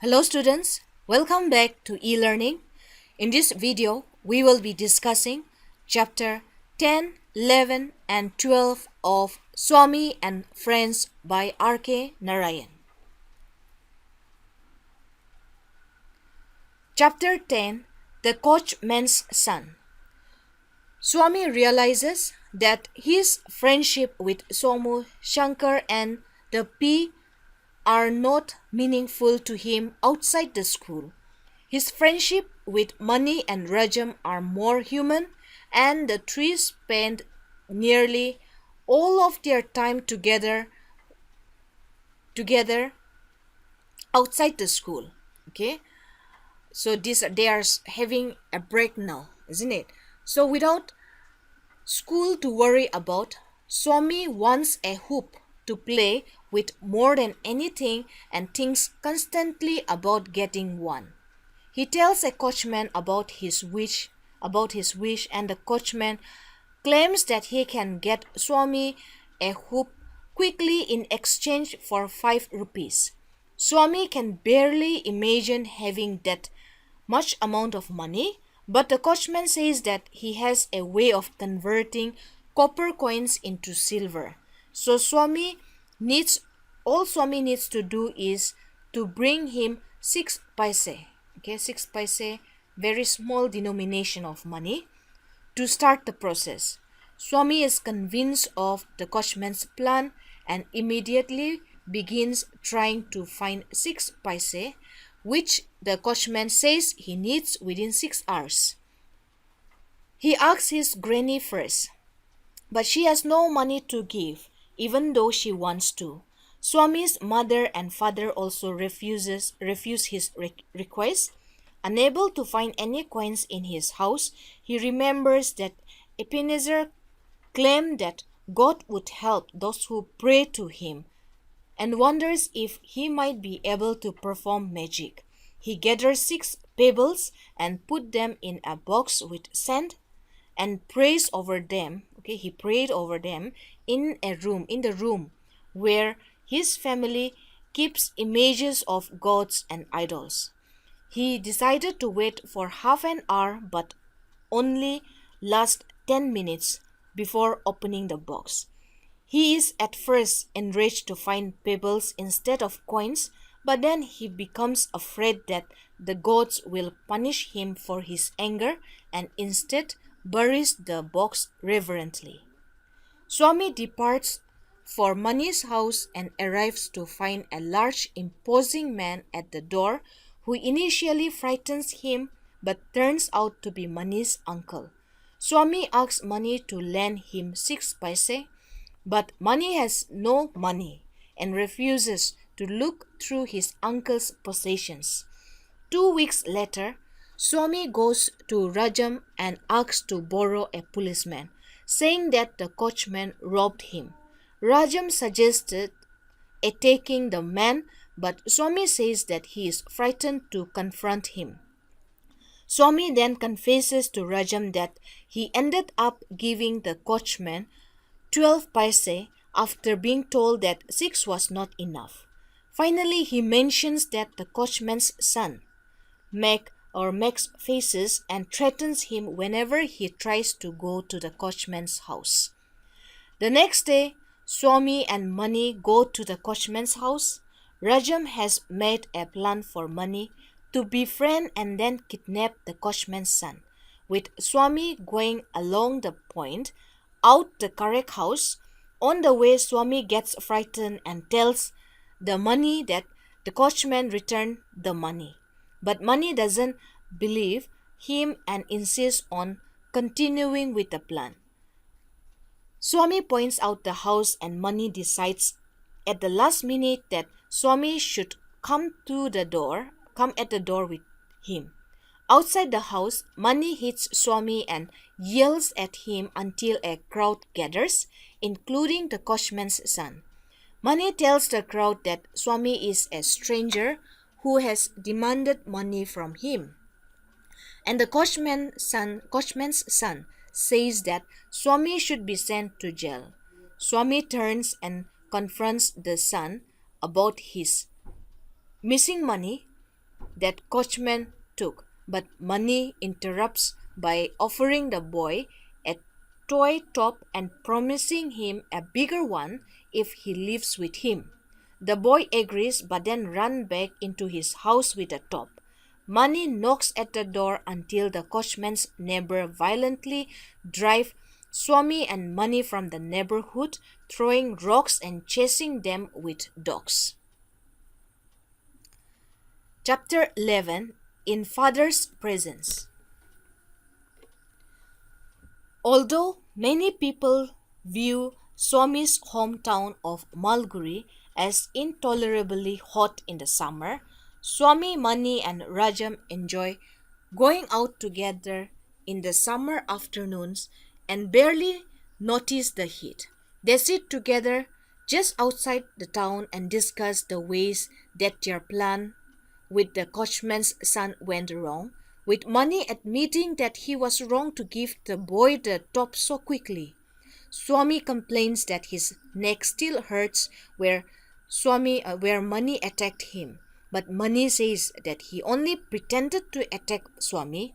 Hello students, welcome back to e-learning. In this video, we will be discussing chapter 10, 11 and 12 of Swami and Friends by R.K. Narayan. Chapter 10, The Coachman's Son. Swami realizes that his friendship with Somu, Shankar and the P are not meaningful to him outside the school. His friendship with Mani and Rajam are more human, and the three spend nearly all of their time together outside the school. Okay, so they are having a break now, isn't it? So without school to worry about, Swami wants a hoop to play with more than anything and thinks constantly about getting one. He tells a coachman about his wish, and the coachman claims that he can get Swami a hoop quickly in exchange for 5 rupees. Swami can barely imagine having that much amount of money, but the coachman says that he has a way of converting copper coins into silver. So all Swami needs to do is to bring him 6 paise. Okay, 6 paise, very small denomination of money, to start the process. Swami is convinced of the coachman's plan and immediately begins trying to find 6 paise, which the coachman says he needs within 6 hours. He asks his granny first, but she has no money to give, even though she wants to. Swami's mother and father also refuse his request. Unable to find any coins in his house, he remembers that Ebenezer claimed that God would help those who pray to him, and wonders if he might be able to perform magic. He gathers 6 pebbles and put them in a box with sand and prays over them. Okay, he prayed over them in the room where his family keeps images of gods and idols. He decided to wait for half an hour but only last 10 minutes before opening the box. He is at first enraged to find pebbles instead of coins, but then he becomes afraid that the gods will punish him for his anger and instead buries the box reverently. Swami departs for Mani's house and arrives to find a large, imposing man at the door who initially frightens him but turns out to be Mani's uncle. Swami asks Mani to lend him 6 paise, but Mani has no money and refuses to look through his uncle's possessions. 2 weeks later, Swami goes to Rajam and asks to borrow a policeman, saying that the coachman robbed him. Rajam suggested attacking the man, but Swami says that he is frightened to confront him. Swami then confesses to Rajam that he ended up giving the coachman 12 paise after being told that 6 was not enough. Finally, he mentions that the coachman's son makes faces and threatens him whenever he tries to go to the coachman's house. The next day, Swami and Mani go to the coachman's house. Rajam has made a plan for Mani to befriend and then kidnap the coachman's son, with Swami going along the point out the correct house. On the way, Swami gets frightened and tells the Mani that the coachman returned the money. But Mani doesn't believe him and insists on continuing with the plan. Swami points out the house and Mani decides at the last minute that Swami should come at the door with him. Outside the house, Mani hits Swami and yells at him until a crowd gathers, including the coachman's son. Mani tells the crowd that Swami is a stranger who has demanded money from him. And the coachman's son says that Swami should be sent to jail. Swami turns and confronts the son about his missing money. that coachman took, but Mani interrupts by offering the boy a toy top and promising him a bigger one if he lives with him. The boy agrees but then runs back into his house with the top. Mani knocks at the door until the coachman's neighbor violently drive Swami and Mani from the neighborhood, throwing rocks and chasing them with dogs. Chapter 11, In Father's Presence. Although many people view Swami's hometown of Malguri as intolerably hot in the summer, Swami, Mani, and Rajam enjoy going out together in the summer afternoons and barely notice the heat. They sit together just outside the town and discuss the ways that their plan with the coachman's son went wrong, with Mani admitting that he was wrong to give the boy the top so quickly. Swami complains that his neck still hurts where Mani attacked him, but Mani says that he only pretended to attack Swami.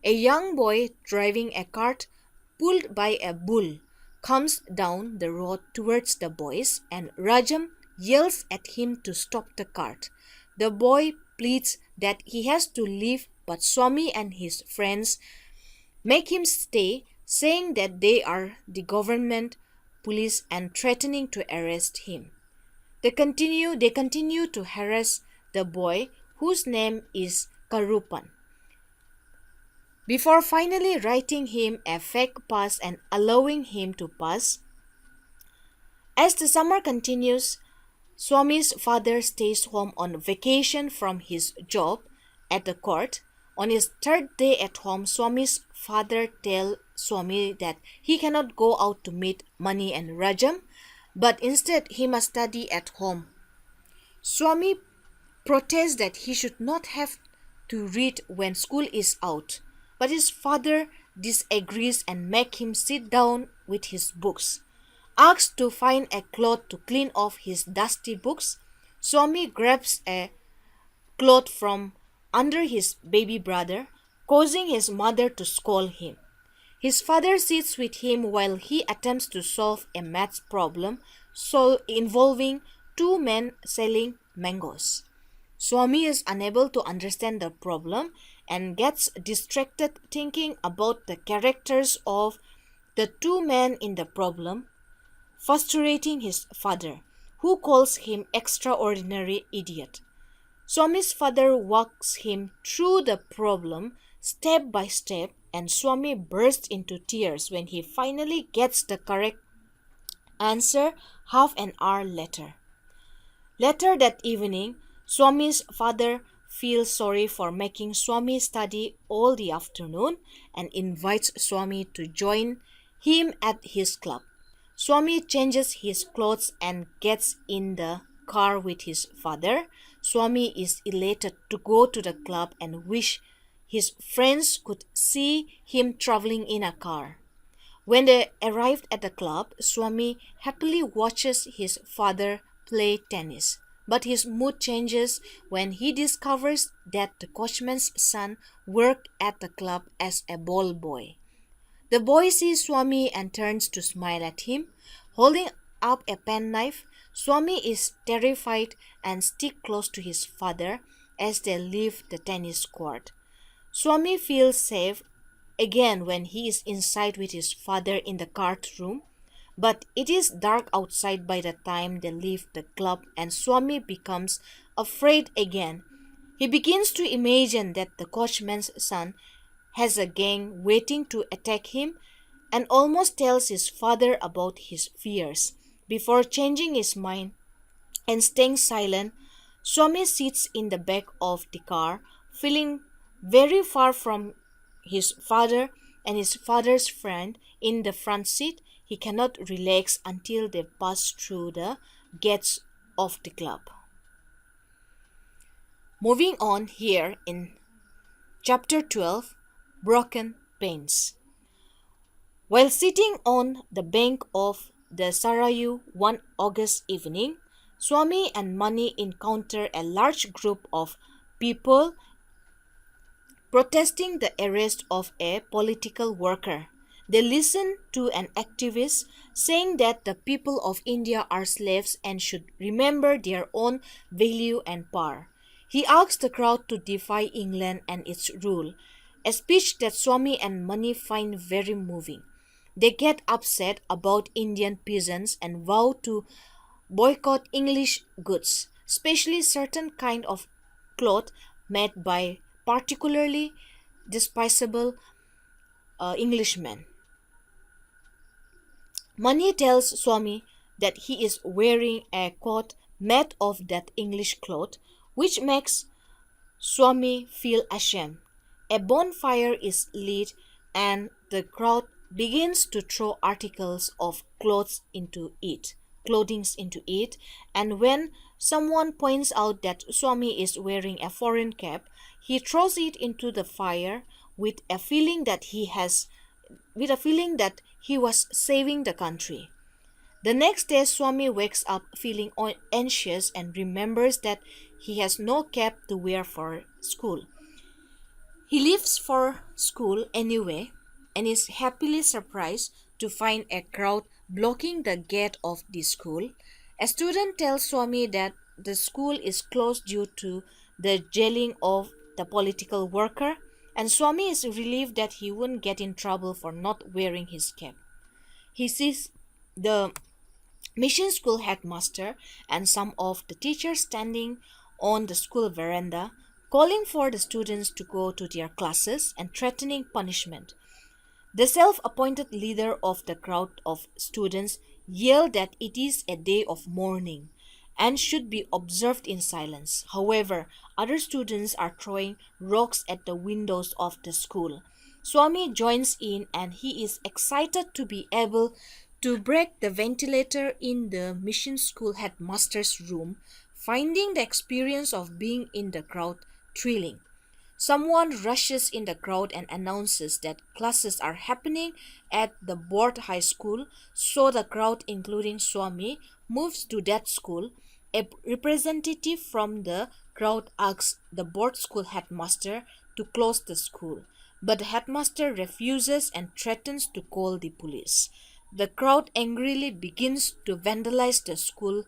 A young boy driving a cart pulled by a bull comes down the road towards the boys, and Rajam yells at him to stop the cart. The boy pleads that he has to leave, but Swami and his friends make him stay, saying that they are the government police and threatening to arrest him. They continue to harass the boy, whose name is Karupan, before finally writing him a fake pass and allowing him to pass. As the summer continues, Swami's father stays home on vacation from his job at the court. On his third day at home, Swami's father tells Swami that he cannot go out to meet Mani and Rajam, but instead he must study at home. Swami protests that he should not have to read when school is out, but his father disagrees and makes him sit down with his books. Asked to find a cloth to clean off his dusty books, Swami grabs a cloth from under his baby brother, causing his mother to scold him. His father sits with him while he attempts to solve a maths problem involving two men selling mangoes. Swami is unable to understand the problem and gets distracted thinking about the characters of the two men in the problem, frustrating his father, who calls him extraordinary idiot. Swami's father walks him through the problem step by step, and Swami bursts into tears when he finally gets the correct answer half an hour later. Later that evening, Swami's father feels sorry for making Swami study all the afternoon and invites Swami to join him at his club. Swami changes his clothes and gets in the car with his father. Swami is elated to go to the club and wish his friends could see him traveling in a car. When they arrived at the club, Swami happily watches his father play tennis. But his mood changes when he discovers that the coachman's son worked at the club as a ball boy. The boy sees Swami and turns to smile at him. Holding up a penknife, Swami is terrified and sticks close to his father as they leave the tennis court. Swami feels safe again when he is inside with his father in the card room, but it is dark outside by the time they leave the club and Swami becomes afraid again. He begins to imagine that the coachman's son has a gang waiting to attack him and almost tells his father about his fears. Before changing his mind and staying silent, Swami sits in the back of the car, feeling very far from his father and his father's friend in the front seat. He cannot relax until they pass through the gates of the club. Moving on here in Chapter 12, Broken Panes. While sitting on the bank of the Sarayu one August evening, Swami and Mani encounter a large group of people protesting the arrest of a political worker. They listened to an activist saying that the people of India are slaves and should remember their own value and power. He asked the crowd to defy England and its rule, a speech that Swami and Mani find very moving. They get upset about Indian peasants and vow to boycott English goods, especially certain kind of cloth made by particularly despisable Englishmen. Mani tells Swami that he is wearing a coat made of that English cloth, which makes Swami feel ashamed. A bonfire is lit and the crowd begins to throw articles of clothings into it, and when someone points out that Swami is wearing a foreign cap, he throws it into the fire with a feeling that he was saving the country. The next day, Swami wakes up feeling anxious and remembers that he has no cap to wear for school. He leaves for school anyway and is happily surprised to find a crowd blocking the gate of the school. A student tells Swami that the school is closed due to the jailing of the political worker, and Swami is relieved that he won't get in trouble for not wearing his cap. He sees the mission school headmaster and some of the teachers standing on the school veranda, calling for the students to go to their classes and threatening punishment. The self appointed leader of the crowd of students yelled that it is a day of mourning and should be observed in silence. However, other students are throwing rocks at the windows of the school. Swami joins in and he is excited to be able to break the ventilator in the mission school headmaster's room, finding the experience of being in the crowd thrilling. Someone rushes in the crowd and announces that classes are happening at the board high school, so the crowd, including Swami, moves to that school. A representative from the crowd asks the board school headmaster to close the school, but the headmaster refuses and threatens to call the police. The crowd angrily begins to vandalize the school,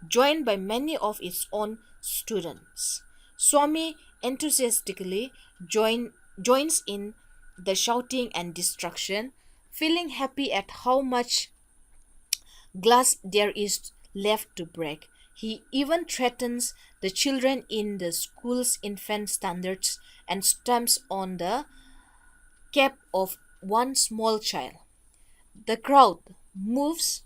joined by many of its own students. Swami enthusiastically joins in the shouting and destruction, feeling happy at how much glass there is left to break. He even threatens the children in the school's infant standards and stamps on the cap of one small child. The crowd moves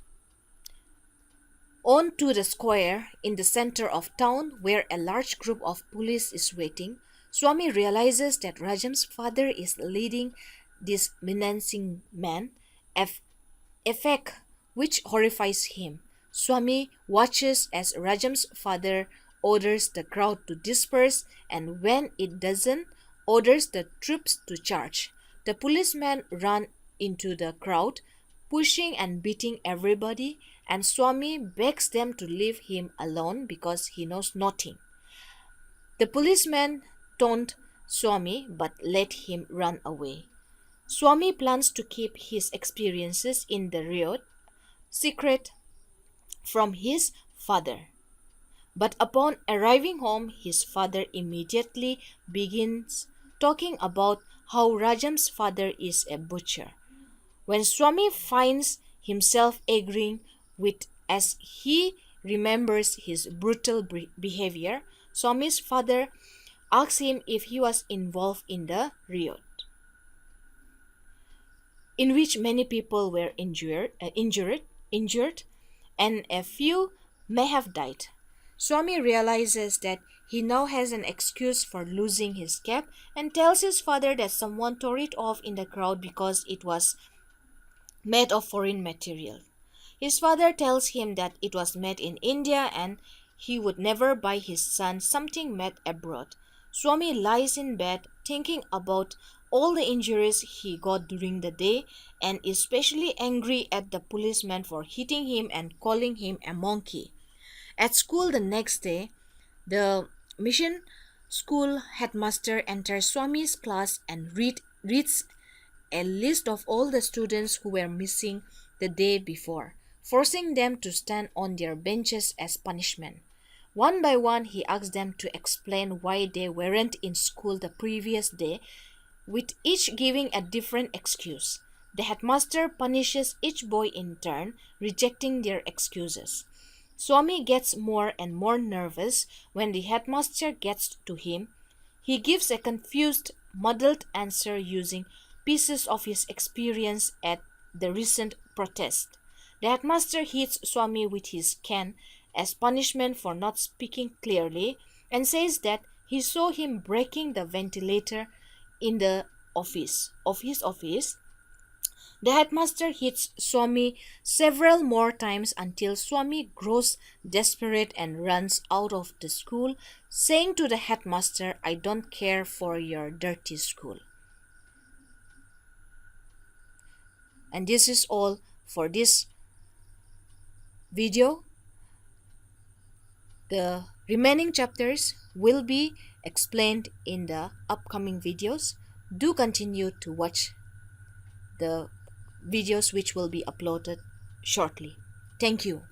on to the square in the center of town where a large group of police is waiting. Swami realizes that Rajam's father is leading this menacing man, a fact which horrifies him. Swami watches as Rajam's father orders the crowd to disperse, and when it doesn't, orders the troops to charge. The policemen run into the crowd, pushing and beating everybody, and Swami begs them to leave him alone because he knows nothing. The policemen taunt Swami but let him run away. Swami plans to keep his experiences in the riot secret from his father. But upon arriving home, his father immediately begins talking about how Rajam's father is a butcher. When Swami finds himself agreeing with as he remembers his brutal behavior, Swami's father asks him if he was involved in the riot, in which many people were injured, and a few may have died. Swami realizes that he now has an excuse for losing his cap and tells his father that someone tore it off in the crowd because it was made of foreign material. His father tells him that it was made in India and he would never buy his son something made abroad. Swami lies in bed thinking about all the injuries he got during the day and is especially angry at the policeman for hitting him and calling him a monkey. At school the next day, the mission school headmaster enters Swami's class and reads a list of all the students who were missing the day before, forcing them to stand on their benches as punishment. One by one, he asks them to explain why they weren't in school the previous day, with each giving a different excuse. The headmaster punishes each boy in turn, rejecting their excuses. Swami gets more and more nervous when the headmaster gets to him. He gives a confused, muddled answer using pieces of his experience at the recent protest. The headmaster hits Swami with his cane as punishment for not speaking clearly and says that he saw him breaking the ventilator in the his office. The headmaster hits Swami several more times until Swami grows desperate and runs out of the school, saying to the headmaster, "I don't care for your dirty school." And this is all for this video. The remaining chapters will be explained in the upcoming videos. Do continue to watch the videos which will be uploaded shortly. Thank you.